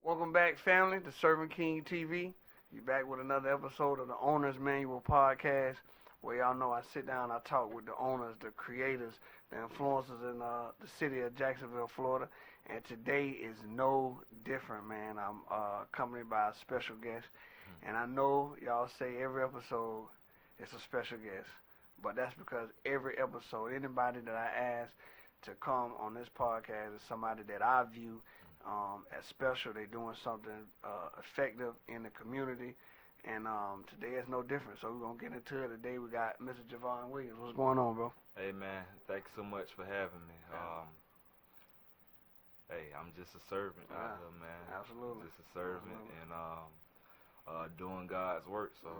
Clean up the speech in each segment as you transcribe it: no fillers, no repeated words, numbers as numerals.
Welcome back, family, to ServantKing TV. You back with another episode of the Owner's Manual Podcast, where y'all know I sit down, I talk with the owners, the creators, the influencers in the city of Jacksonville, Florida. And today is no different, man. I'm accompanied by a special guest, and I know y'all say every episode it's a special guest, but that's because every episode, anybody that I ask to come on this podcast is somebody that I view as special. They're doing something effective in the community, and today is no different. So we're going to get into it. Today we got Mr. Javon Williams. What's going on, bro? Hey, man. Thanks so much for having me. Hey, I'm just a servant out here, man. Absolutely. Just a servant and doing God's work. So,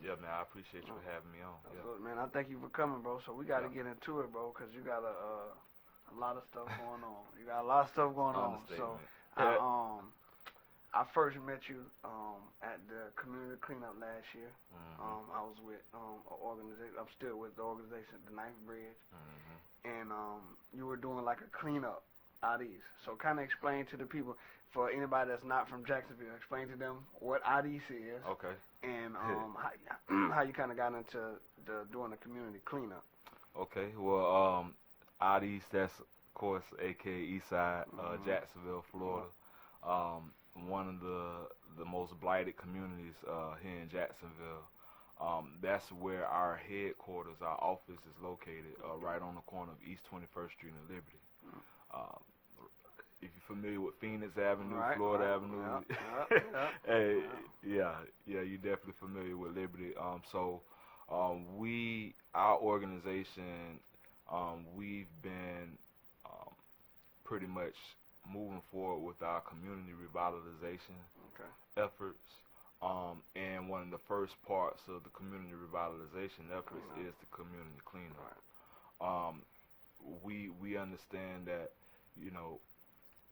yeah, man, I appreciate you for having me on. Absolutely, man. I thank you for coming, bro. So we got to get into it, bro, because you got a lot of stuff going on. You got a lot of stuff going on. So I first met you at the community cleanup last year. I was with an organization. I'm still with the organization, the Ninth Bridge, and you were doing like a cleanup IDs. So kind of explain to the people, for anybody that's not from Jacksonville, explain to them what IDs is. Okay. And how you kind of got into doing the community cleanup. Okay. Well, IDs, that's of course aka Eastside, Jacksonville, Florida. One of the most blighted communities here in Jacksonville. That's where our headquarters, our office is located, right on the corner of East 21st Street and Liberty. If you're familiar with Phoenix Avenue, Florida Avenue, hey, yeah, you're definitely familiar with Liberty. So our organization, we've been pretty much moving forward with our community revitalization efforts. And one of the first parts of the community revitalization efforts is the community cleanup. We understand that, you know,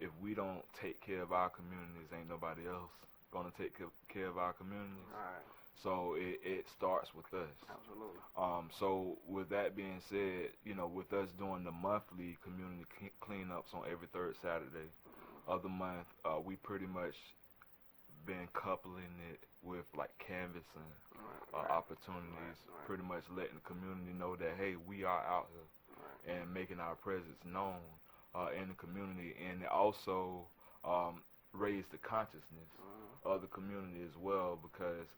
if we don't take care of our communities, ain't nobody else gonna take care of our communities. So it starts with us. Absolutely. So with that being said, you know, with us doing the monthly community cleanups on every third Saturday of the month, we pretty much been coupling it with like canvassing opportunities, pretty much letting the community know that, hey, we are out here and making our presence known in the community, and also raise the consciousness of the community as well, because,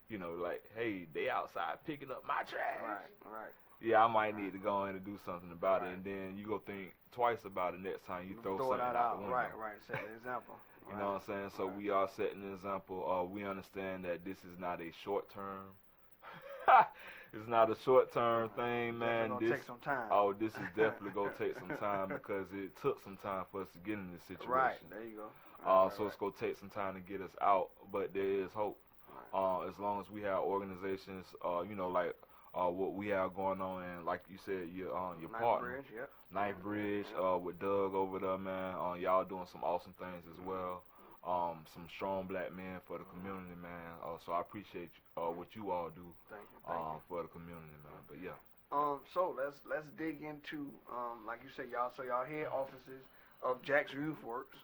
you know, like, hey, they outside picking up my trash. Yeah, I might need to go in and do something about it, and then you go think twice about it next time you throw something out the window. Set an example. You know what I'm saying? So we are setting an example. We understand that this is not a short term. It's not a short term thing, man. This take some time. Oh, this is definitely gonna take some time, because it took some time for us to get in this situation. Right, there you go. So it's gonna take some time to get us out, but there is hope. As long as we have organizations, you know, like what we have going on, and like you said, your partner, Ninth Bridge, with Doug over there, man. Y'all doing some awesome things as well. Some strong black men for the community, man. So I appreciate what you all do for the community, man. But yeah. So let's dig into like you said, y'all. So y'all head offices of Jack's Youth Works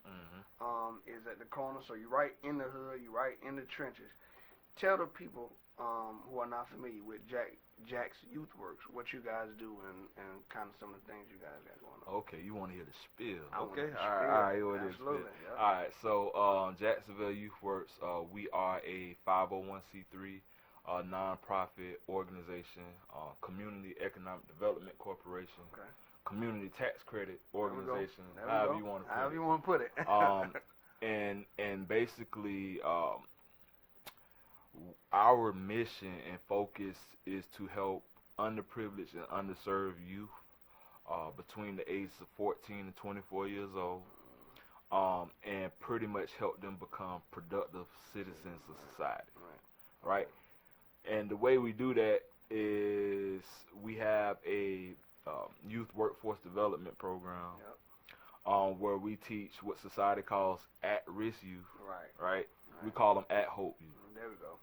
is at the corner. So you're right in the hood. You're right in the trenches. Tell the people who are not familiar with Jack's Youth Works what you guys do and kind of some of the things you guys got going on. Okay, you want to hear the spiel? Okay, all right, absolutely. Yeah. All right, so Jacksonville Youth Works, we are a 501c3 nonprofit organization, community economic development corporation, community tax credit organization, however you want to put it. And basically, our mission and focus is to help underprivileged and underserved youth between the ages of 14 and 24 years old, and pretty much help them become productive citizens of society, right? And the way we do that is we have a youth workforce development program where we teach what society calls at-risk youth, right? We call them at-hope youth. There we go.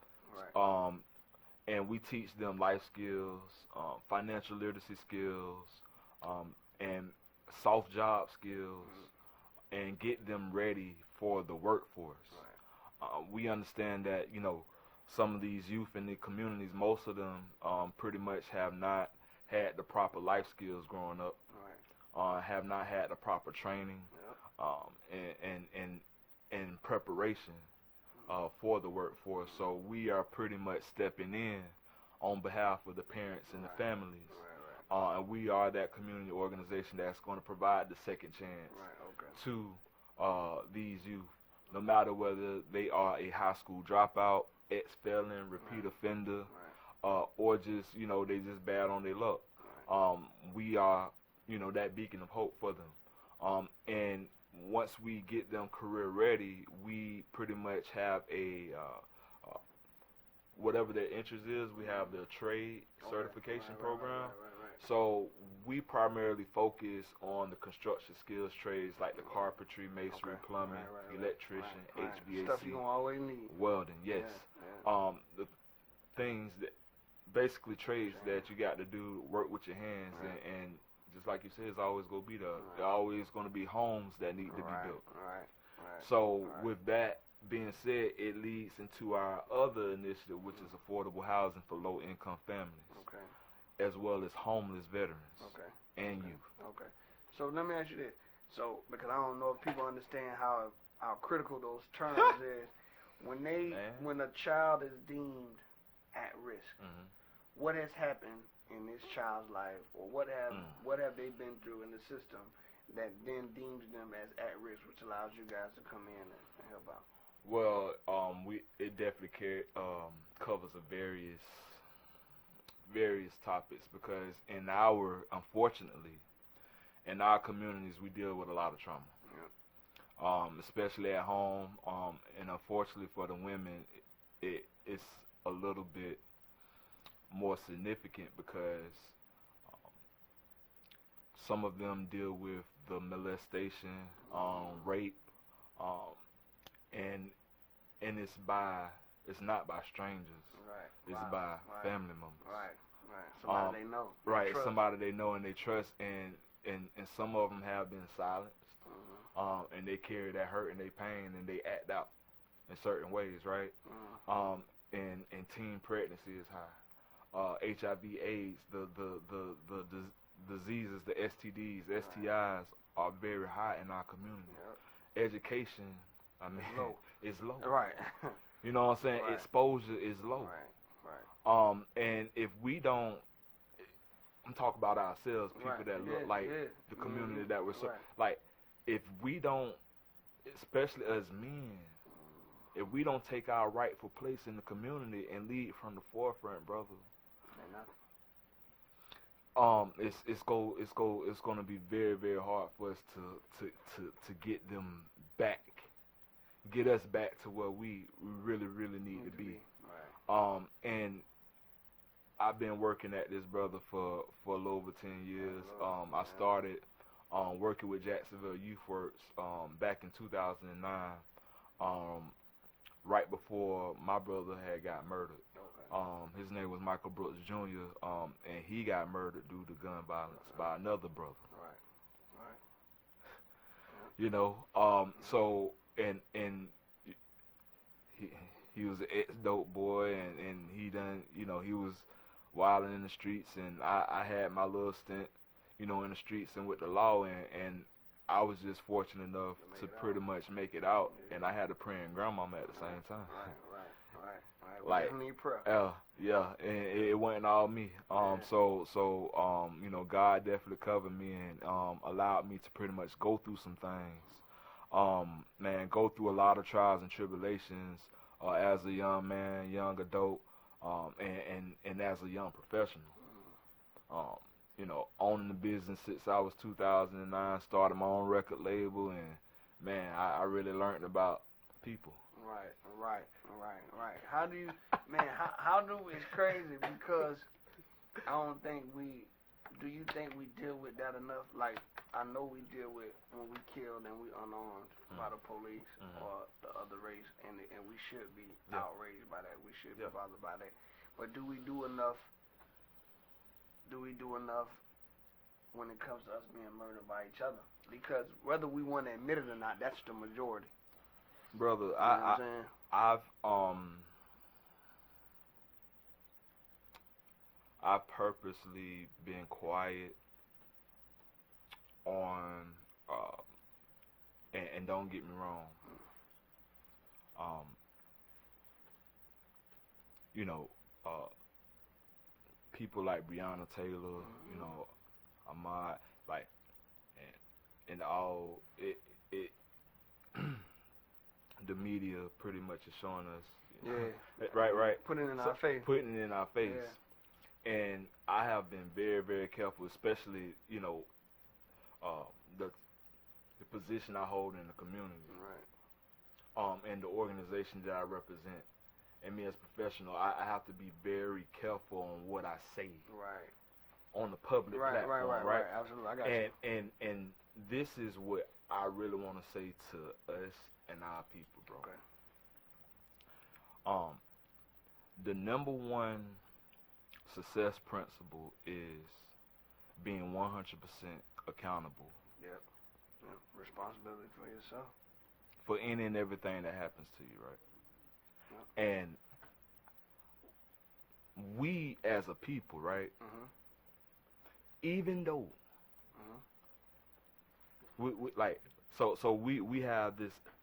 And we teach them life skills, financial literacy skills, and soft job skills, and get them ready for the workforce. Right. We understand that, you know, some of these youth in the communities, most of them pretty much have not had the proper life skills growing up, Right. have not had the proper training, and preparation for the workforce. So we are pretty much stepping in on behalf of the parents and the families. Right. And we are that community organization that's going to provide the second chance to these youth, no matter whether they are a high school dropout, ex-felon, repeat offender, or just, you know, they just bad on their luck. We are, you know, that beacon of hope for them. And once we get them career ready, we pretty much have a whatever their interest is, we have the trade certification program. So we primarily focus on the construction skills trades like the carpentry, masonry, plumbing, electrician, HVAC, stuff you gonna always need. welding, yes. Yeah. The things that basically trades that you got to do, work with your hands, and just like you said, it's always gonna be there. There always gonna be homes that need to be built. So with that being said, it leads into our other initiative, which is affordable housing for low-income families, as well as homeless veterans and youth. Okay. So let me ask you this. So, because I don't know if people understand how critical those terms is. When a child is deemed at risk, what has happened in this child's life, or what have they been through in the system that then deems them as at risk, which allows you guys to come in and help out? Well, it definitely covers a various topics, because unfortunately, in our communities, we deal with a lot of trauma, especially at home, and unfortunately for the women, it's a little bit more significant, because some of them deal with the molestation, rape, and it's not by strangers. It's by family members. Somebody they know. Somebody they know and they trust, and some of them have been silenced, and they carry that hurt and they pain, and they act out in certain ways, right? And teen pregnancy is high. HIV/AIDS, the diseases, the STDs, STIs are very high in our community. Education, is low. Right. You know what I'm saying? Exposure is low. And if we don't, I'm talking about ourselves, people that look like the community that we're like, if we don't, especially as men, if we don't take our rightful place in the community and lead from the forefront, brother, it's gonna be very, very hard for us to get us back to where we really, really need to be. And I've been working at this, brother, for a little over 10 years. I started working with Jacksonville Youth Works back in 2009, right before my brother had got murdered. His name was Michael Brooks Jr., and he got murdered due to gun violence by another brother. You know, so and he was an ex-dope boy, and he done, you know, he was wilding in the streets, and I had my little stint, you know, in the streets and with the law, and I was just fortunate enough to pretty much make it out, and I had a praying grandmama at the same time. Like, yeah, and it wasn't all me. So you know, God definitely covered me and allowed me to pretty much go through some things. Man, go through a lot of trials and tribulations as a young man, young adult, and as a young professional. You know, owning the business since I was 2009, started my own record label, and man, I really learned about people. Right. How do you, man? How do it's crazy, because I don't think do you think we deal with that enough? Like, I know we deal with when we killed and we unarmed by the police or the other race, and we should be outraged by that. We should be bothered by that. But do we do enough? When it comes to us being murdered by each other? Because whether we want to admit it or not, that's the majority. Brother, You know what I'm saying? I've purposely been quiet on, and don't get me wrong, you know, people like Breonna Taylor, you know, Ahmad, like, and all it the media pretty much is showing us, you know, right, putting it in our face, yeah. And I have been very, very careful, especially, you know, the position I hold in the community, and the organization that I represent, and me as a professional, I have to be very careful on what I say, on the public platform, right, absolutely, I got you. And this is what I really want to say to us and our people, bro. The number one success principle is being 100% accountable. Yep. Responsibility for yourself. For any and everything that happens to you, right? Yep. And we as a people, right? Even though we like so we have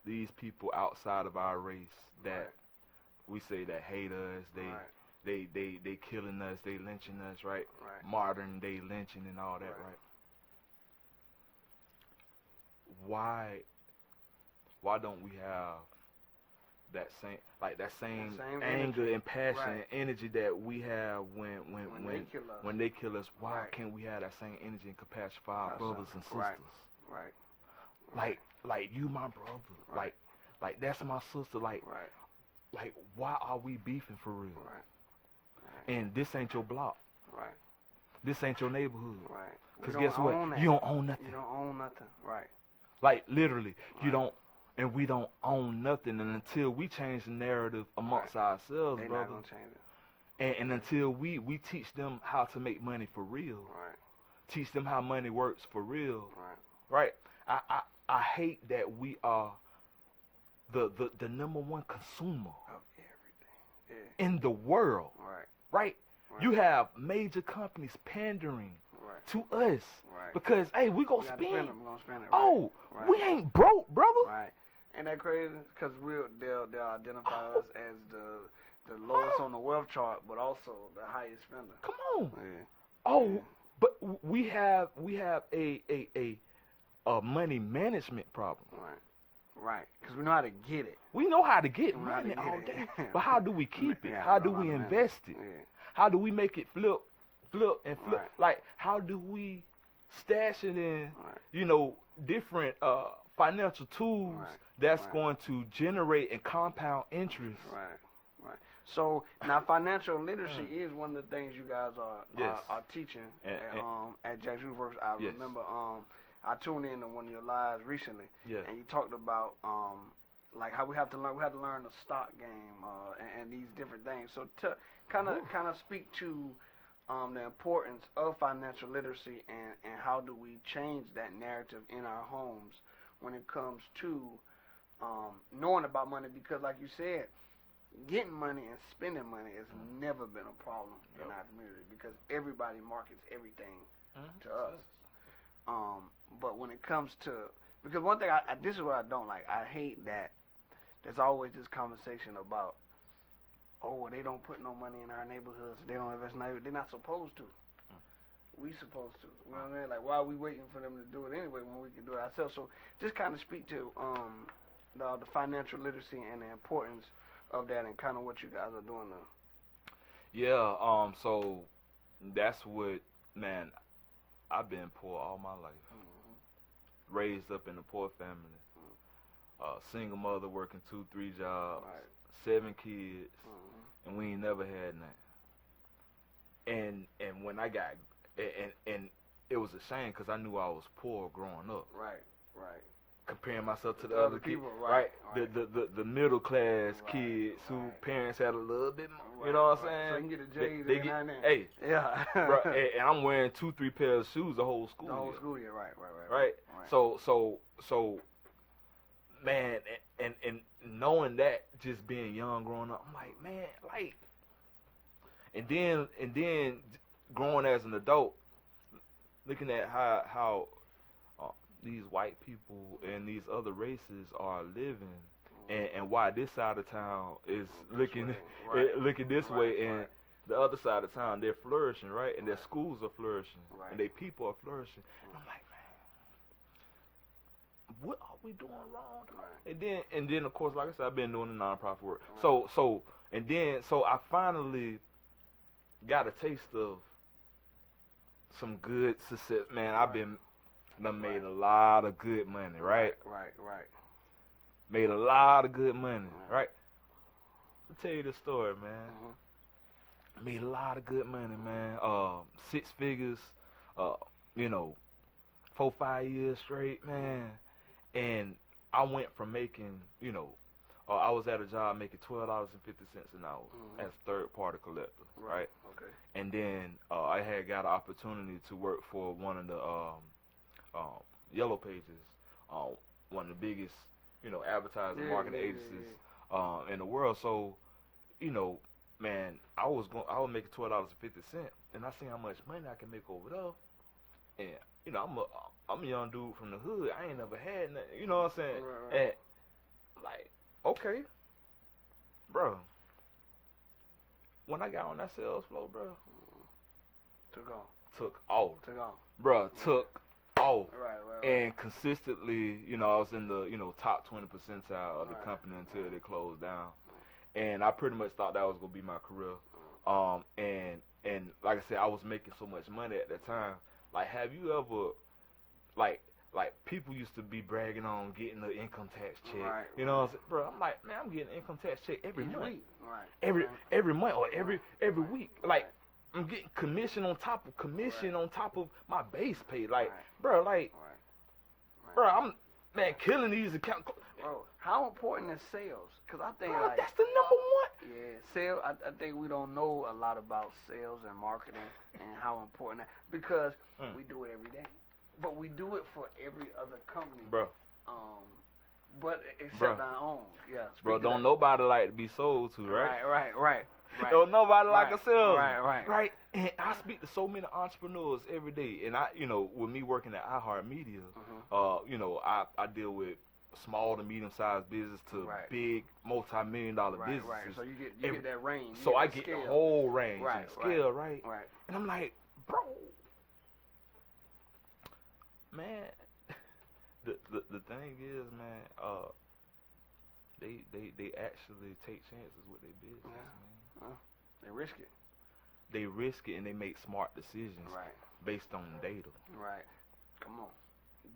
these people outside of our race that we say that hate us, they killing us, they lynching us, right? Modern day lynching and all that, right? Why don't we have that same anger energy, and passion and energy that we have when they kill us? Why can't we have that same energy and compassion for our brothers and sisters? Like you my brother. Like that's my sister. Like why are we beefing for real? And this ain't your block. This ain't your neighborhood. Because guess what? You don't own nothing. You don't own nothing. Like literally, you don't, and we don't own nothing. And until we change the narrative amongst ourselves, They're brother, not gonna change it. and until we teach them how to make money for real, teach them how money works for real, right? I hate that we are the number one consumer of everything in the world, right? You have major companies pandering to us because, hey, we gonna spend. We're gonna spend it. We ain't broke, brother. Ain't that crazy? Because they'll identify us as the lowest on the wealth chart, but also the highest spender. Come on. But we have a money management problem. Because we know how to get it. We know how to get money all day. But how do we keep it? How do we invest it? How do we make it flip and flip? Like, how do we stash it in, you know, different financial tools that's going to generate and compound interest? So now financial literacy is one of the things you guys are teaching at Jack's University. I remember I tuned in to one of your lives recently, and you talked about like how we have to learn the stock game and these different things. So to kind of speak to the importance of financial literacy and how do we change that narrative in our homes when it comes to knowing about money, because like you said, getting money and spending money has never been a problem in our community because everybody markets everything to us. But when it comes to, because one thing this is what I don't like. I hate that there's always this conversation about, oh, they don't put no money in our neighborhoods. They don't invest in our neighborhoods. They're not supposed to. We supposed to. You know what I mean? Like, why are we waiting for them to do it anyway when we can do it ourselves? So just kind of speak to the financial literacy and the importance of that and kind of what you guys are doing now. Yeah, so that's what, man, I've been poor all my life. Raised up in a poor family. Single mother working 2-3 jobs, 7 kids, and we ain't never had nothing. And when I got, and it was a shame because I knew I was poor growing up. Comparing myself to the other people, the middle class kids who parents had a little bit more, you know what I'm saying? So you can get a J's they get, hey, and I'm wearing 2-3 pairs of shoes the whole school year. The whole school year, right. So, man, and knowing that, just being young, growing up, I'm like, man, like, and then growing as an adult, looking at how these white people and these other races are living, and why this side of town is looking this way, and the other side of town, they're flourishing, right? And their schools are flourishing, and their people are flourishing. And I'm like, man, what are we doing wrong? And then of course, like I said, I've been doing the nonprofit work. So I finally got a taste of some good success. Man, I've made a lot of good money, right? Right. Made a lot of good money, right? I'll tell you the story, man. Made a lot of good money, man. 6 figures, 4-5 years straight, man. And I went from making, I was at a job making $12.50 an hour as a third-party collector, right? Okay. And then I had got an opportunity to work for one of the Yellow Pages, one of the biggest, advertising marketing agencies in the world. So, man, I was making $12.50, and I seen how much money I can make over there. And I'm a young dude from the hood. I ain't never had nothing. You know what I'm saying? Right. And like, okay, bro. When I got on that sales floor, bro, took off, bro. Took off. Right. And consistently, I was in the top 20 percentile of the company until they closed down. And I pretty much thought that was gonna be my career. And like I said, I was making so much money at that time. Like, have you ever, like people used to be bragging on getting the income tax check. Right. You know what I'm saying? Bro, I'm like, man, I'm getting an income tax check every month. Week. Right. Every month or every week. Like, I'm getting commission on top of commission on top of my base pay. Like, bro, like, bro, I'm, man, killing these accounts. Bro, how important is sales? Because I think, bro, like, that's the number one. Yeah, sales. I think we don't know a lot about sales and marketing and how important that, because we do it every day. But we do it for every other company. Bro. But except our own. Yeah. Bro, don't nobody like to be sold to, right? Right. Don't nobody like a sales. Right. And I speak to so many entrepreneurs every day. And I, with me working at iHeartMedia, I deal with small to medium-sized business to big multi-million-dollar businesses. Right. So you get that range. So I get the whole range and scale, right? Right. And I'm like, bro, man, the thing is, man, they actually take chances with their business, man. They risk it. They risk it, and they make smart decisions based on data. Right. Come on.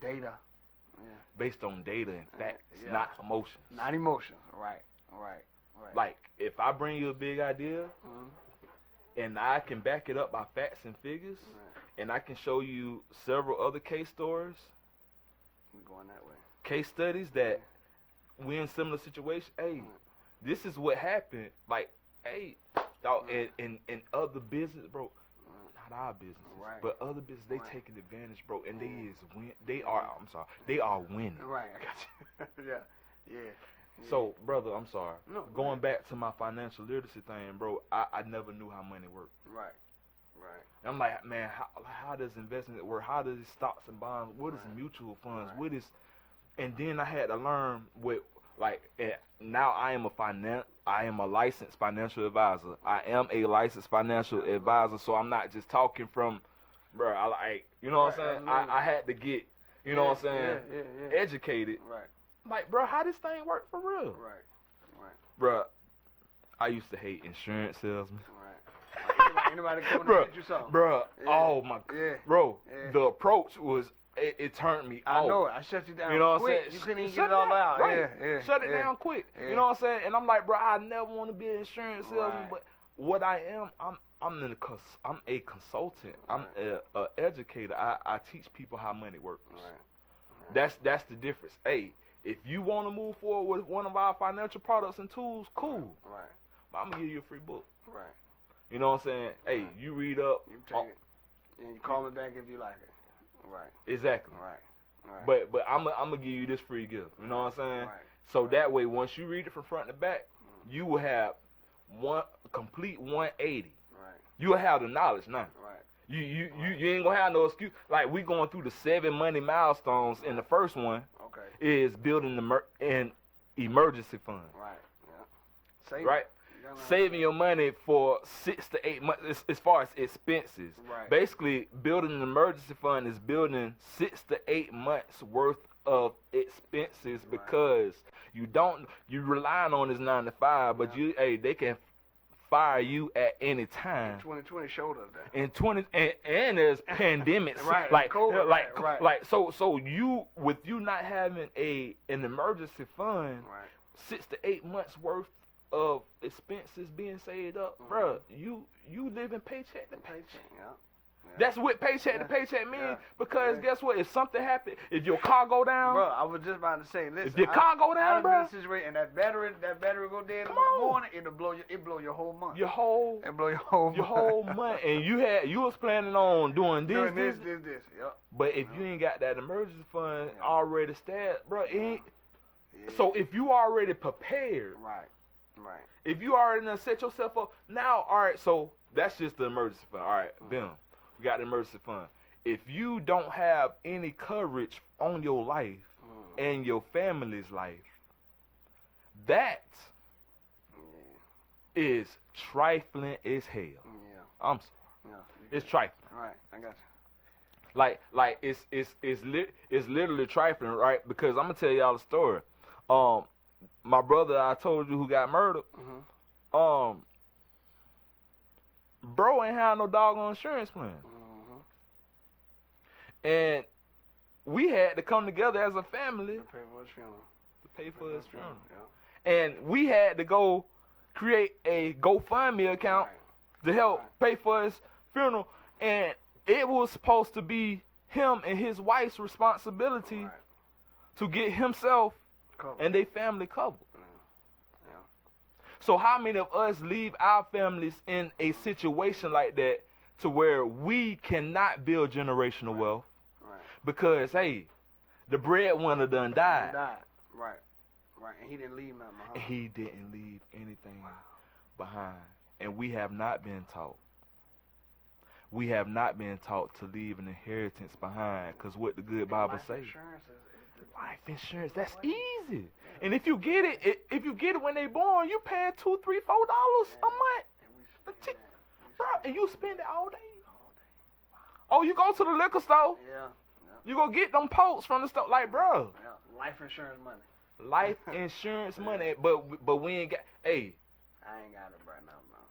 Data. Yeah. Based on data and facts, not emotions. Not emotions. Right. Like, if I bring you a big idea, and I can back it up by facts and figures, and I can show you several other case stories, we're going that way. Case studies that we're in similar situations. Hey, this is what happened. Like, hey, dog, in other business, bro. Not our businesses, but other businesses, they taking advantage, bro, and they are winning. Right, I got you. Yeah. So, brother, I'm sorry. No, going back to my financial literacy thing, bro, I never knew how money worked. Right. And I'm like, man, how does investment work? How does stocks and bonds? What is mutual funds? What is? And then I had to learn now I am a licensed financial advisor. I am a licensed financial advisor, so I'm not just talking from, bro. What I'm saying? I had to get, what I'm saying, educated. Right. Like, bro, how this thing work for real? Right. Bro, I used to hate insurance salesmen. Right. Anybody come to get you something? Bro, oh my, bro, the approach was, it turned me off. I know it. I shut you down. You know what quick. I'm saying? You couldn't even get it all out. Right. Yeah. Shut it down quick. Yeah. You know what I'm saying? And I'm like, bro, I never want to be an insurance salesman, but what I am, I'm a consultant. I'm an educator. I teach people how money works. Right. That's the difference. Hey, if you want to move forward with one of our financial products and tools, cool. Right. But I'm gonna give you a free book. Right. You know what I'm saying? Hey, you read up. You take it, and you call me back if you like it. Right. Exactly. Right. But I'm gonna give you this free gift. You know what I'm saying? Right. So that way, once you read it from front to back, you will have one complete 180. Right. You will have the knowledge now. Right. You ain't gonna have no excuse. Like we going through the 7 money milestones, and the first one is building an emergency fund. Right. Yeah. Saving. Right. Saving your money for 6 to 8 months as far as expenses. Right. Basically, building an emergency fund is building 6 to 8 months worth of expenses because you relying on this 9 to 5, but they can fire you at any time. 2020 showed us that. And there's pandemics, right? Like COVID, like so you with you not having an emergency fund, 6 to 8 months worth of expenses being saved up, bruh. You living paycheck to paycheck. Yeah. That's what paycheck to paycheck means because guess what? If something happen, if your car go down, bro, I was just about to say, listen. If your car go down, bro, and that battery go dead in the morning, it'll blow your whole month. Your whole month, and you was planning on doing this. Yep. But if you ain't got that emergency fund already stashed, bro, so if you already prepared, right. If you already done set yourself up, now, all right, so that's just the emergency fund. All right, boom, we got the emergency fund. If you don't have any coverage on your life and your family's life, that is trifling as hell. Yeah. I'm sorry. Yeah. It's trifling. Right, I got you. Like it's literally trifling, right? Because I'm gonna tell y'all a story. My brother I told you who got murdered, bro ain't had no doggone insurance plan. And we had to come together as a family to pay for his funeral. Yeah. And we had to go create a GoFundMe account to help pay for his funeral. And it was supposed to be him and his wife's responsibility to get himself and their family covered. Yeah. So how many of us leave our families in a situation like that to where we cannot build generational wealth because, hey, the breadwinner done died. Right. And he didn't leave nothing behind. He didn't leave anything behind. And we have not been taught. We have not been taught to leave an inheritance behind because what the good Bible says. Life insurance, that's easy. And if you get it when they born, you paying $2, $3, $4 a month. Bro, and you spend it all day. Oh, you go to the liquor store. Yeah. You go get them pokes from the store, like, bro. Yeah. Life insurance money. Life insurance money, but we ain't got. Hey, I ain't got it right now, man.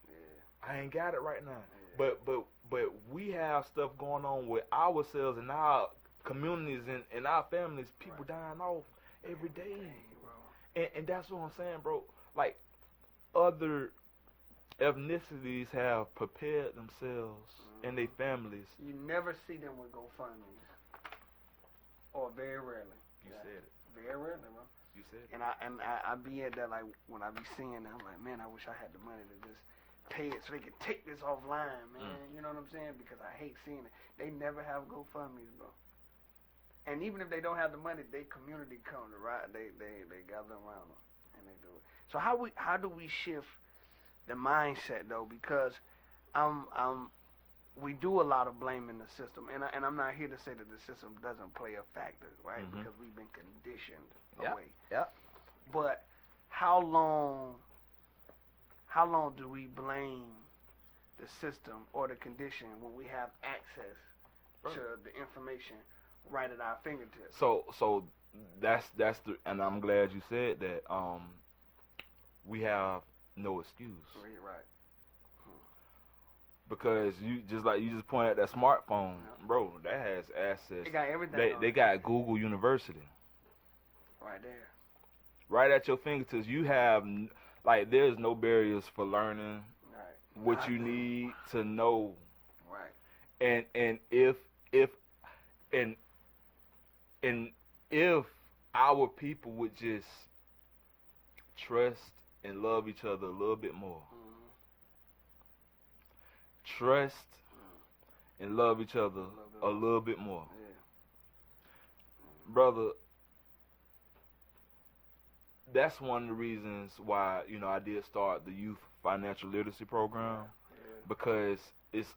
Yeah. I ain't got it right now. Yeah. But we have stuff going on with ourselves and our communities and our families. People dying off every day, and that's what I'm saying, bro. Like other ethnicities have prepared themselves and their families. You never see them with GoFundMes, or very rarely. You said it. Very rarely, bro. You said it. And I be at that, like when I be seeing that, I'm like, man, I wish I had the money to just pay it so they could take this offline, man. You know what I'm saying? Because I hate seeing it. They never have GoFundMes, bro. And even if they don't have the money, they community come to right. They gather around them and they do it. So how do we shift the mindset though? Because we do a lot of blaming the system, and I'm not here to say that the system doesn't play a factor, right? Because we've been conditioned away. Yeah. But how long do we blame the system or the condition when we have access to the information right at our fingertips? So that's the, and I'm glad you said that. We have no excuse. Right. Because you just pointed at that smartphone, bro. That has access. They got everything. They got Google University. Right there. Right at your fingertips. You have there's no barriers for learning what you need to know. Right. And if our people would just trust and love each other a little bit more. Trust and love each other a little bit more. Yeah. Brother, that's one of the reasons why, you know, I did start the youth financial literacy program, because it's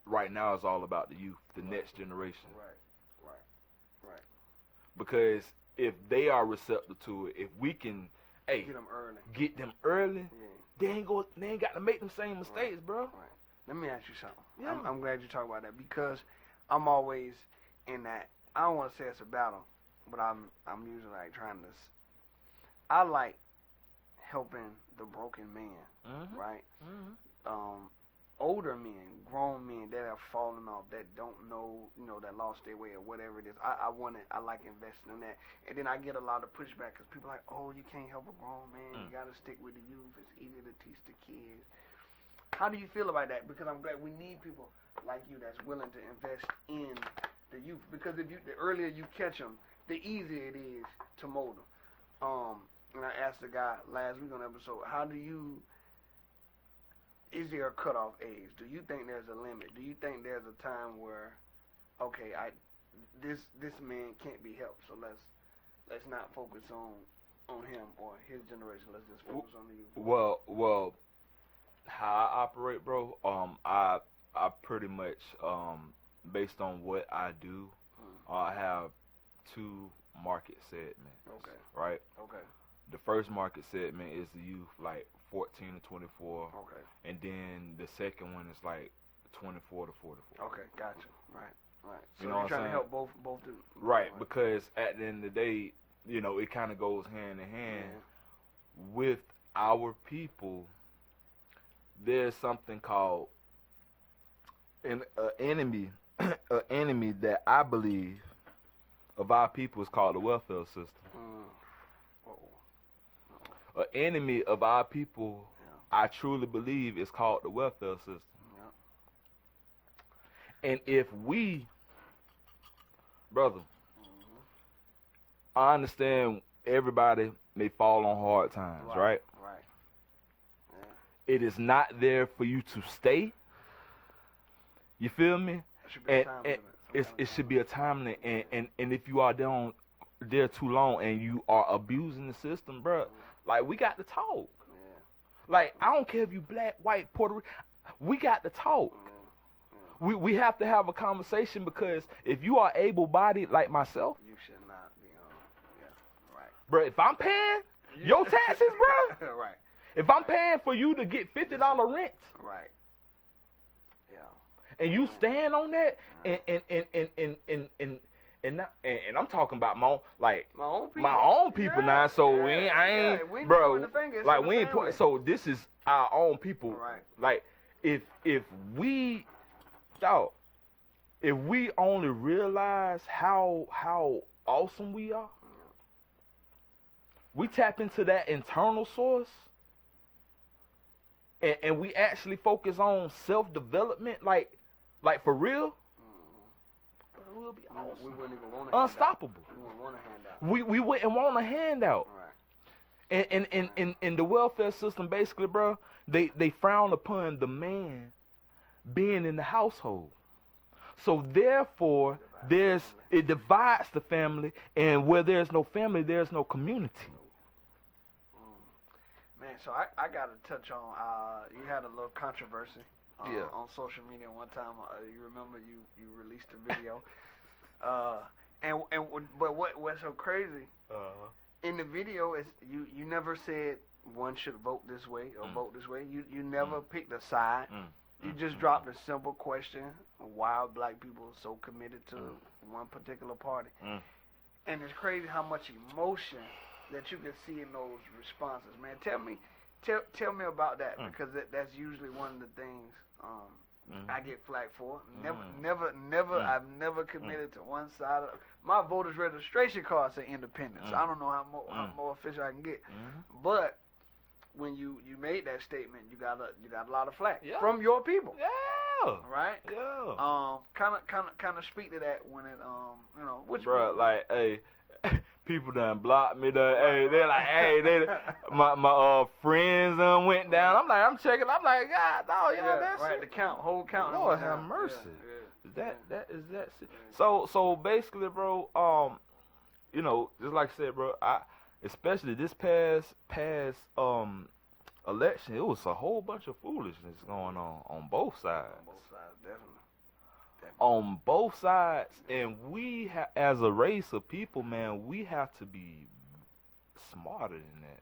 right now it's all about the youth, the next generation. Right. Because if they are receptive to it, if we can, get them early, they ain't got to make them same mistakes, bro. Right. Let me ask you something. Yeah. I'm glad you talk about that, because I'm always in that. I don't want to say it's a battle, but I'm usually like trying to. I like helping the broken man, right? Older men, grown men that have fallen off, that don't know, you know, that lost their way or whatever it is. I like investing in that. And then I get a lot of pushback because people are like, oh, you can't help a grown man. You got to stick with the youth. It's easy to teach the kids. How do you feel about that? Because I'm glad we need people like you that's willing to invest in the youth. Because the earlier you catch them, the easier it is to mold them. And I asked the guy last week on the episode, is there a cutoff age? Do you think there's a limit? Do you think there's a time where, okay, this man can't be helped, so let's not focus on him or his generation. Let's just focus on the youth. Well, how I operate, bro. I pretty much based on what I do, I have 2 market segments. Okay. Right. Okay. The first market segment is the youth, like 14 to 24. Okay. And then the second one is like 24 to 44. Okay, gotcha. Right. So You know you're what trying I'm to help both the right, because at the end of the day, you know, it kind of goes hand in hand with our people. There's something called an enemy, an enemy that I believe of our people is called the welfare system. An enemy of our people, I truly believe, is called the welfare system. And if we, brother, I understand everybody may fall on hard times, right? Right. It is not there for you to stay. You feel me? And it should be a time limit. And if you are there too long and you are abusing the system, bro, like, we got to talk. Like, I don't care if you black, white, Puerto Rican. We got to talk. We have to have a conversation, because if you are able-bodied like myself, you should not be on. Right. Bro, if I'm paying your taxes, bro, right. If I'm paying for you to get $50 rent, right. And you stand on that, and I'm talking about my own people now. So we ain't, bro. Like, we ain't put. So this is our own people. Right. Like, if we only realize how awesome we are, we tap into that internal source, and we actually focus on self-development, like for real. We'll be awesome. We wouldn't even want unstoppable. We wouldn't want a handout. We wouldn't want a handout. Right. And in the welfare system, basically, bro, they frown upon the man being in the household. So therefore, it divides the family, and where there's no family, there's no community. Man, so I got to touch on, you had a little controversy on social media one time. You remember you released a video. But what's so crazy, in the video is you never said one should vote this way or vote this way. You never picked a side. You just dropped a simple question: why are black people so committed to one particular party? And it's crazy how much emotion that you can see in those responses, man. Tell me about that, because that's usually one of the things I get flack for. Never. I've never committed to one side. My voter's registration card say independent. So I don't know how more official I can get. But when you made that statement, you got a lot of flack from your people. Yeah. Right. Yeah. Kind of speak to that when it which bro, like, hey. People done blocked me. Hey, they're like, hey, my friends went down. I'm checking. I'm like, God, no, that's right. The whole count. Lord have mercy. That is that. So basically, bro, just like I said, bro, especially this past election, it was a whole bunch of foolishness going on both sides. On both sides, definitely. On both sides, and we as a race of people, man, we have to be smarter than that,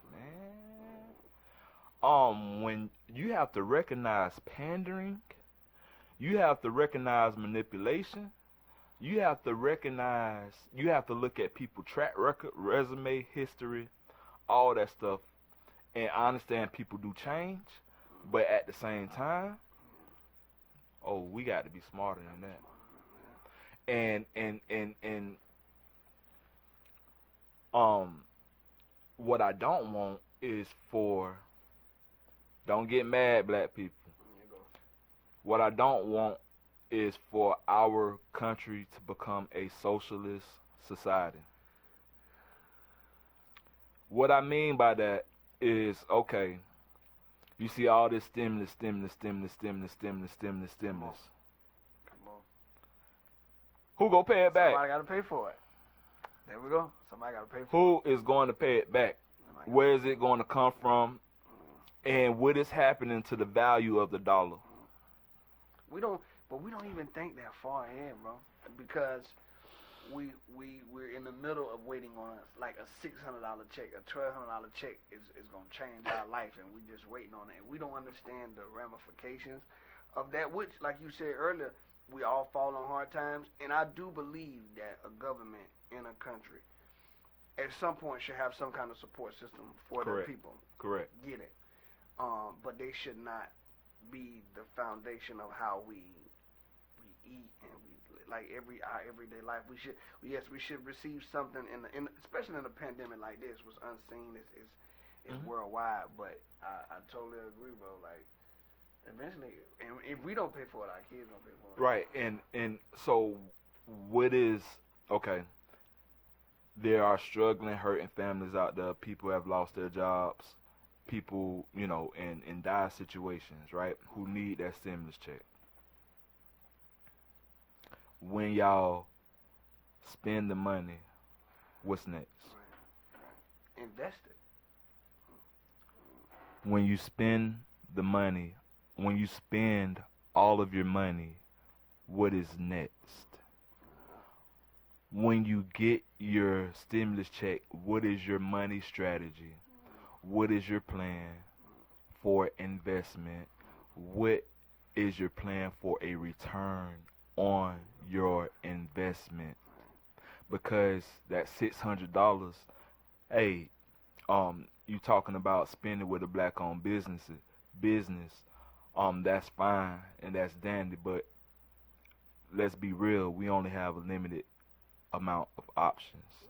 man. When you have to recognize pandering, you have to recognize manipulation, you have to look at people's track record, resume, history, all that stuff, and I understand people do change, but at the same time, we got to be smarter than that. And what I don't want is don't get mad, black people. What I don't want is for our country to become a socialist society. What I mean by that is, okay, you see all this stimulus. Who gonna pay it back? Somebody gotta pay for it. There we go. Somebody gotta pay for it. Who is going to pay it back? Where is it going to come from? And what is happening to the value of the dollar? We don't even think that far ahead, bro. Because we're in the middle of waiting on like a $600 check, a $1,200 check is gonna change our life, and we just waiting on it. And we don't understand the ramifications of that, which, like you said earlier, we all fall on hard times, and I do believe that a government in a country at some point should have some kind of support system for the people. Correct. Get it. But they should not be the foundation of how we eat and we like our everyday life. We should receive something especially in a pandemic like this, was unseen. It's worldwide. But I totally agree, bro. Like, eventually, and if we don't pay for it, our kids don't pay for it. Right, and so what is, okay, there are struggling, hurting families out there. People have lost their jobs. People, in dire situations, right, who need that stimulus check. When y'all spend the money, what's next? Right. Invest it. When you spend the money, when you spend all of your money, what is next? When you get your stimulus check, what is your money strategy? What is your plan for investment? What is your plan for a return on your investment? Because that $600, hey, you talking about spending with a black-owned business, that's fine and that's dandy, but let's be real, we only have a limited amount of options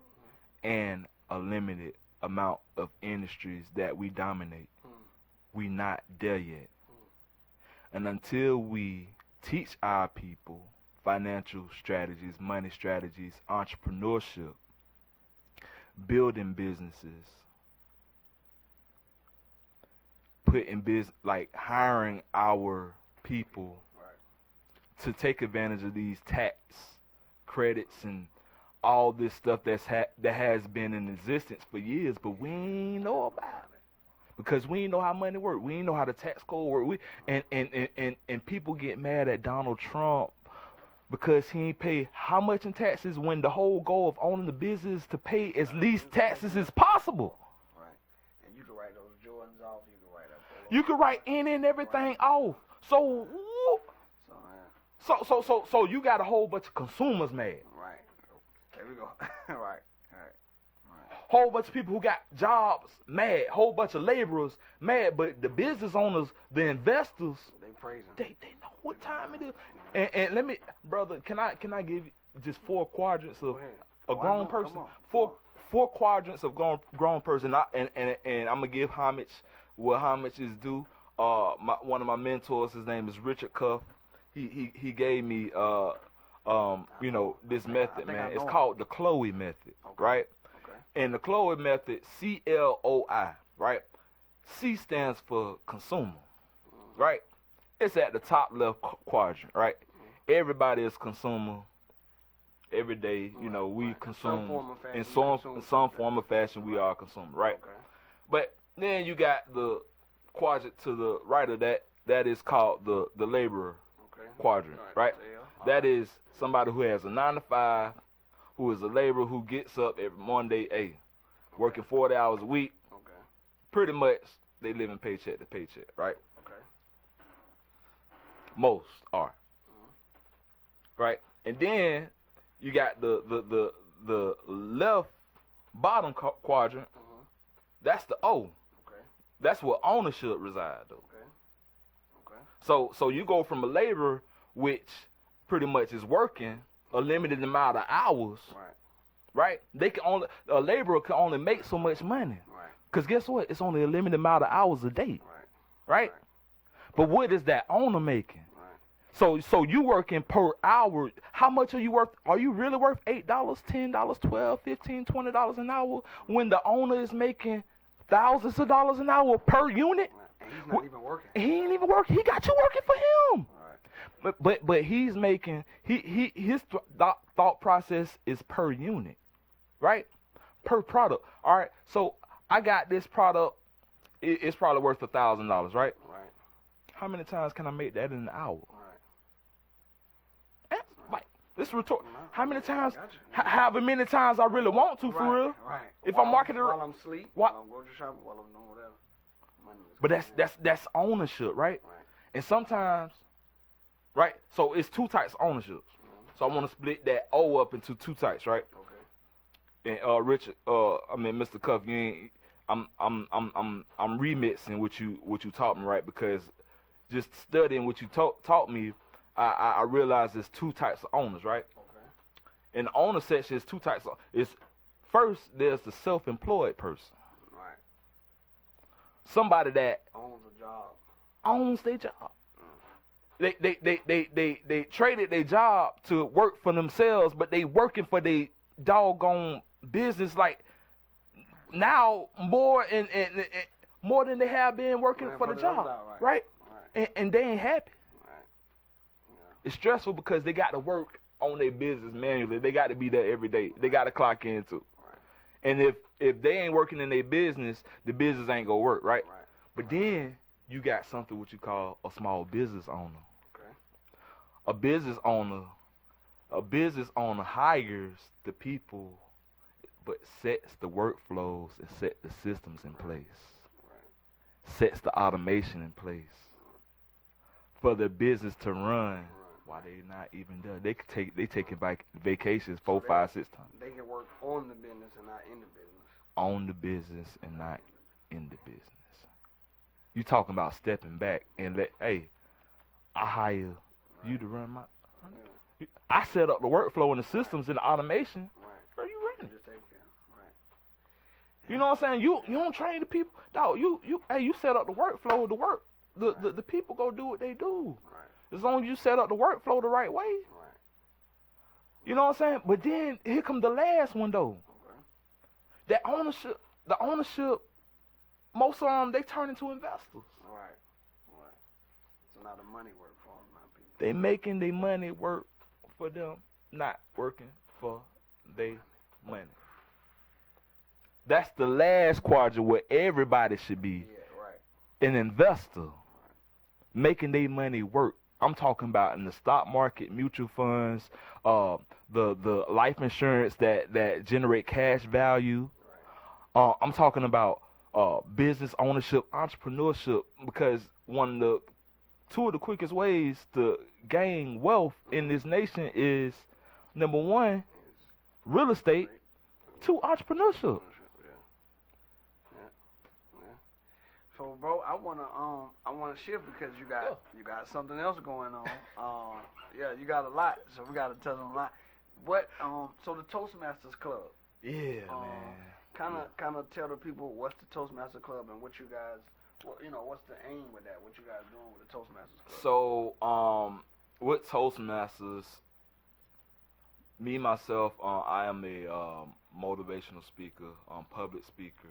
and a limited amount of industries that we dominate. We not there yet. And until we teach our people financial strategies, money strategies, entrepreneurship, building businesses, like hiring our people to take advantage of these tax credits and all this stuff that has been in existence for years, but we ain't know about it because we ain't know how money work. We ain't know how the tax code work. And people get mad at Donald Trump because he ain't pay how much in taxes when the whole goal of owning the business is to pay as least taxes as possible. Right. And you can write those Jordans off. You can write any and everything off. So you got a whole bunch of consumers mad. Right. There we go. Right. Whole bunch of people who got jobs mad. Whole bunch of laborers mad. But the business owners, the investors, they praising. They know what time it is. And let me, brother, can I give you just 4 quadrants of a grown person? Four quadrants of grown person. And I'm gonna give homage where homage is due. One of my mentors, his name is Richard Cuff. He gave me this method, man. It's called the Chloe method, right? Okay. And the Chloe method, CLOI, right? C stands for consumer, right? It's at the top left quadrant, right? Everybody is consumer. every day. You know, we consume in some form of fashion. We are consumers, right? Okay. But then you got the quadrant to the right of that. That is called the laborer quadrant, right? That is somebody who has a 9 to 5, who is a laborer who gets up every Monday, working 40 hours a week. Okay. Pretty much, they living paycheck to paycheck, right? Okay. Most are, right? And then you got the left bottom quadrant. That's the O. Okay. That's where ownership resides, though. Okay. So you go from a laborer, which pretty much is working a limited amount of hours, right? A laborer can only make so much money, right? Because guess what? It's only a limited amount of hours a day, right? But what is that owner making? Right. So you working per hour. How much are you worth? Are you really worth $8, $10, $12, $15, $20 an hour when the owner is making thousands of dollars an hour per unit? And he's not even working. He ain't even working. He got you working for him. But he's making his thought process is per unit, right? Per product. All right. So I got this product. It's probably worth $1,000, right? Right. How many times can I make that in an hour? Right. Like this rhetorical. How many times? However many times I really want to, for real. Right. If I'm marketing while I'm asleep, while I'm grocery shopping, while I'm doing whatever. But that's ownership, right? And sometimes. Right, so it's two types of ownerships. So I want to split that O up into two types, right? Okay. And Richard, Mr. Cuff, you ain't. I'm remixing what you taught me, right? Because just studying what you taught me, I realized there's two types of owners, right? Okay. In the owner section, is two types of. First, there's the self-employed person. Right. Somebody that owns a job. Owns their job. They traded their job to work for themselves, but they working for their doggone business like now more and more than they have been working for the job, right? And they ain't happy. Right. Yeah. It's stressful because they got to work on their business manually. They got to be there every day. They got to clock in too. Right. And if they ain't working in their business, the business ain't gonna work, right? Right. But then you got something what you call a small business owner. Okay. A business owner hires the people, but sets the workflows and set the systems in place. Right. Sets the automation in place for the business to run while they not even done. They taking vacations 4, 5, 6 times. They can work on the business and not in the business. On the business and not in the business. You talking about stepping back and I hire you to run my. I set up the workflow and the systems and the automation. Right. Bro, you running. Just take care. Right. You know what I'm saying? You don't train the people. Dog, you set up the workflow, the people go do what they do. Right. As long as you set up the workflow the right way. Right. You know what I'm saying? But then here come the last one though. Okay. The ownership, most of them they turn into investors. Right. So now the money work for them, not people. They making their money work for them, not working for their money. That's the last quadrant where everybody should be. Yeah, right. An investor, making their money work. I'm talking about in the stock market, mutual funds, the life insurance that generate cash value. I'm talking about business ownership, entrepreneurship, because two of the quickest ways to gain wealth in this nation is, number one, real estate, two, entrepreneurship. Yeah. So, bro, I wanna shift because you got something else going on. You got a lot, so we gotta touch on a lot. What so the Toastmasters Club. Yeah, man. Kind of tell the people what's the Toastmasters Club and what you guys, what's the aim with that? What you guys doing with the Toastmasters Club? So, with Toastmasters, me myself, I am a motivational speaker, public speaker,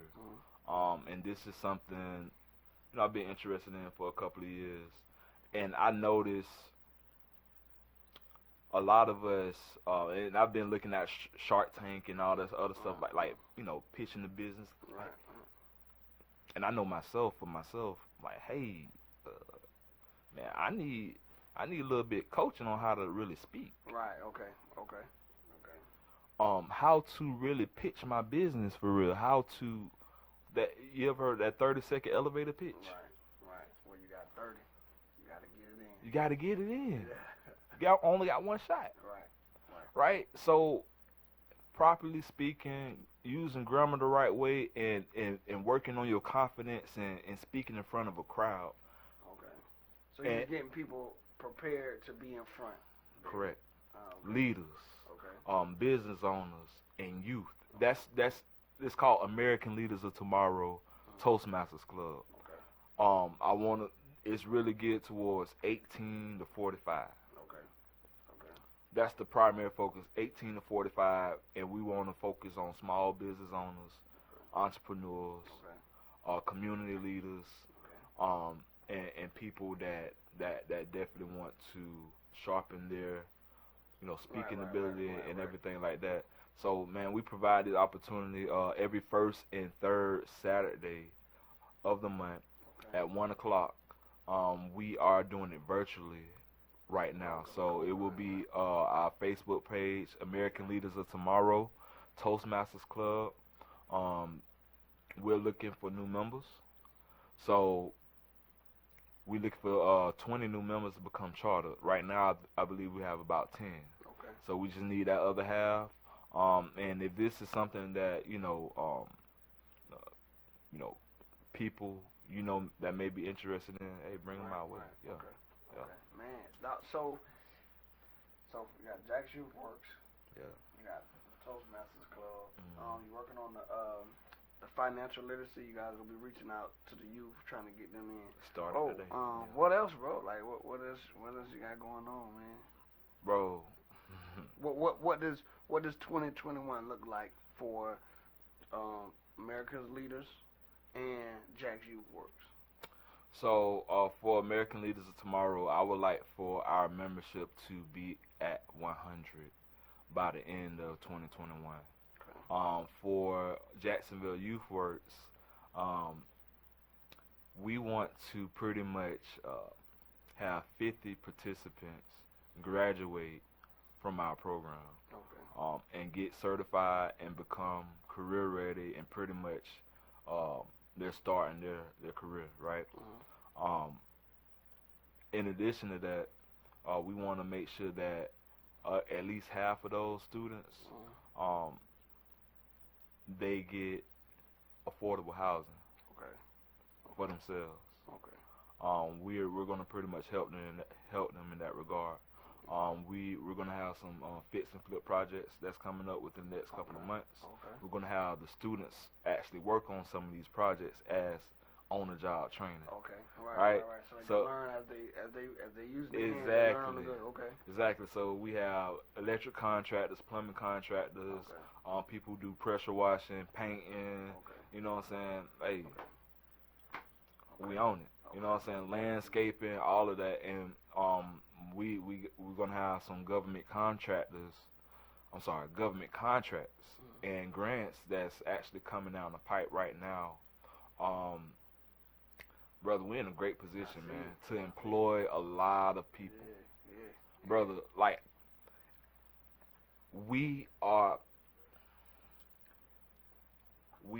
and this is something I've been interested in for a couple of years, and I noticed a lot of us, and I've been looking at Shark Tank and all this other stuff, like pitching the business. Right. And I know myself, like, hey, man, I need a little bit coaching on how to really speak. Right. Okay. How to really pitch my business for real. How to you ever heard that 30-second elevator pitch? Right. Well, you got 30. You got to get it in. You only got one shot. Right. So, properly speaking, using grammar the right way, and working on your confidence and speaking in front of a crowd. Okay. So you're getting people prepared to be in front. Correct. Okay. Leaders. Okay. Business owners and youth. It's called American Leaders of Tomorrow Toastmasters Club. Okay. It's really geared towards 18 to 45. Okay. That's the primary focus, 18 to 45, and we want to focus on small business owners, entrepreneurs, community leaders, and people that definitely want to sharpen their speaking ability and everything like that. So, man, we provide this opportunity every first and third Saturday of the month at 1 o'clock. We are doing it virtually right now. So it will be our Facebook page, American Leaders of Tomorrow, Toastmasters Club. We're looking for new members. So we look for 20 new members to become chartered. Right now, I believe we have about 10. Okay. So we just need that other half. And if this is something that people that may be interested in, hey, bring them our way. Yeah. Okay. Man, so you got Jack's Youth Works. Yeah. You got Toastmasters Club. You're working on the financial literacy. You guys will be reaching out to the youth, trying to get them in. Starting today. What else, bro? Like, what else you got going on, man? Bro. What does 2021 look like for America's Leaders and Jack's Youth Works? So for American Leaders of Tomorrow, I would like for our membership to be at 100 by the end of 2021. For Jacksonville Youth Works, we want to pretty much have 50 participants graduate from our program. And get certified and become career ready, and pretty much they're starting their career, right? In addition to that, we want to make sure that at least half of those students they get affordable housing for themselves. We're going to pretty much help them in that regard. We're going to have some fix and flip projects that's coming up within the next couple of months. We're going to have the students actually work on some of these projects as on-the-job training. Right. So they learn as they use the exactly. Hand, Exactly. So we have electric contractors, plumbing contractors, people who do pressure washing, painting. You know what I'm saying? Hey, we own it. You know what I'm saying? Landscaping, all of that, and we're gonna have some government contracts and grants that's actually coming down the pipe right now. Brother, we're in a great position, man, to employ a lot of people. Brother, like, we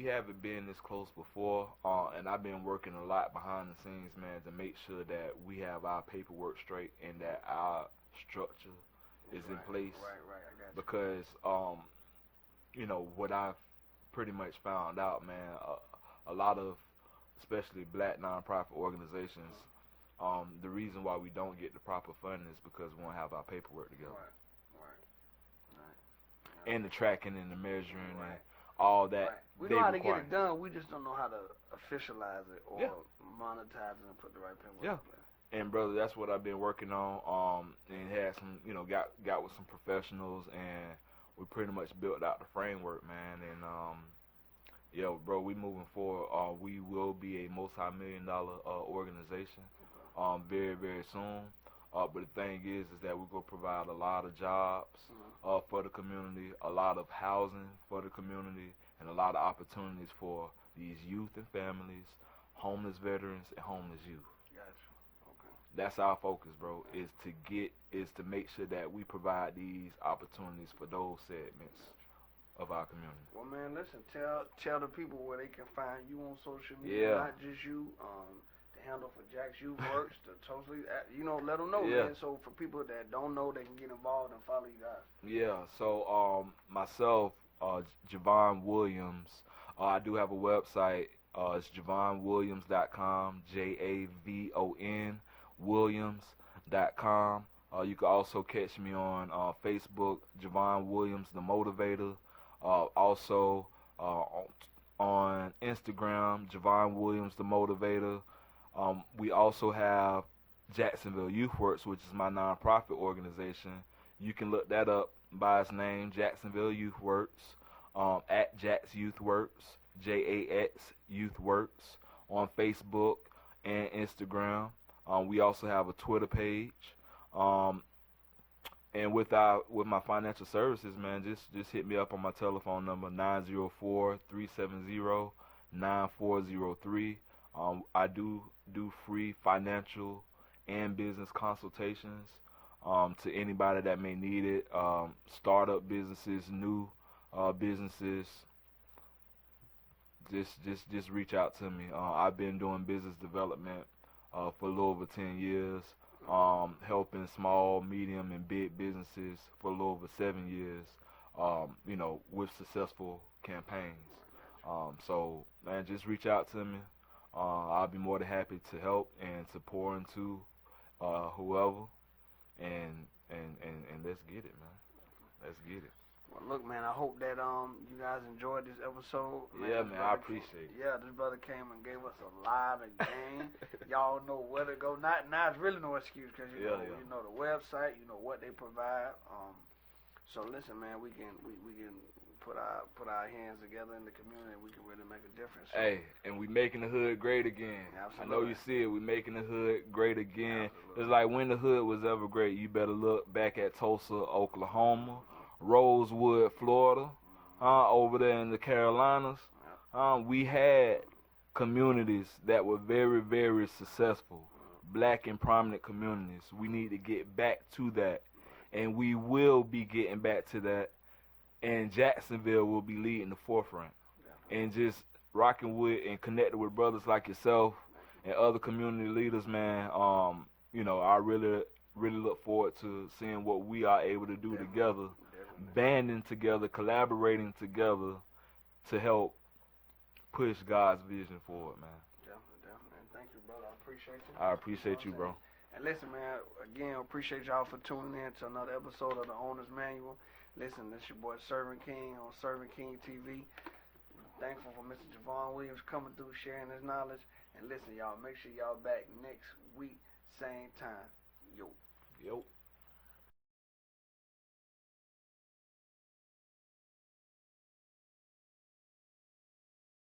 haven't been this close before, and I've been working a lot behind the scenes, man, to make sure that we have our paperwork straight and that our structure is in place. Right, I got you. Because, what I've pretty much found out, man, a lot of, especially black nonprofit organizations, the reason why we don't get the proper funding is because we don't have our paperwork together. Right. And the tracking and the measuring and all that. We know how to get it done. We just don't know how to officialize it or monetize it and put the right paperwork in place. And brother, that's what I've been working on. And had some, got with some professionals, and we pretty much built out the framework, man. And bro, we moving forward. We will be a multi-million-dollar organization very, very soon. But the thing is that we're going to provide a lot of jobs for the community, a lot of housing for the community, and a lot of opportunities for these youth and families, homeless veterans, and homeless youth. Gotcha. Okay. That's our focus, bro, is to make sure that we provide these opportunities for those segments of our community. Well, man, listen, tell the people where they can find you on social media, not just you. The handle for Jack's Youth Works, let them know, man. So for people that don't know, they can get involved and follow you guys. Yeah. So myself, Javon Williams, I do have a website. It's javonwilliams.com, JAVON Williams.com. You can also catch me on Facebook, Javon Williams the Motivator. Also on Instagram, Javon Williams the Motivator. We also have Jacksonville Youth Works, which is my nonprofit organization. You can look that up by its name, Jacksonville Youth Works, at Jack's Youth Works, JAX Youth Works, on Facebook and Instagram. We also have a Twitter page. And with my financial services, man, just hit me up on my telephone number, 904-370-9403. I do free financial and business consultations to anybody that may need it. Startup businesses, new businesses. Just reach out to me. I've been doing business development for a little over 10 years. Helping small, medium, and big businesses for a little over 7 years, with successful campaigns. So, man, just reach out to me. I'll be more than happy to help and to pour into whoever, and let's get it, man. Let's get it. Well, look, man, I hope that you guys enjoyed this episode. Man, I appreciate it. Yeah, this brother came and gave us a lot of game. Y'all know where to go. Now it's really no excuse because you know the website, you know what they provide. So listen, man, we can put our hands together in the community and we can really make a difference. So, hey, and we making the hood great again. Absolutely. I know you see it. We making the hood great again. Absolutely. It's like when the hood was ever great, you better look back at Tulsa, Oklahoma, Rosewood, Florida, over there in the Carolinas. We had communities that were very, very successful, black and prominent communities. We need to get back to that, and we will be getting back to that, and Jacksonville will be leading the forefront. And just rocking with and connecting with brothers like yourself and other community leaders, man, I really look forward to seeing what we are able to do together, banding together, collaborating together to help push God's vision forward, man. Definitely. Thank you, brother. I appreciate you. I appreciate you, bro. And listen, man, again, appreciate y'all for tuning in to another episode of the Owner's Manual. Listen, this is your boy ServantKing on ServantKing TV. Thankful for Mr. Javon Williams coming through, sharing his knowledge. And listen, y'all, make sure y'all back next week, same time. Yo.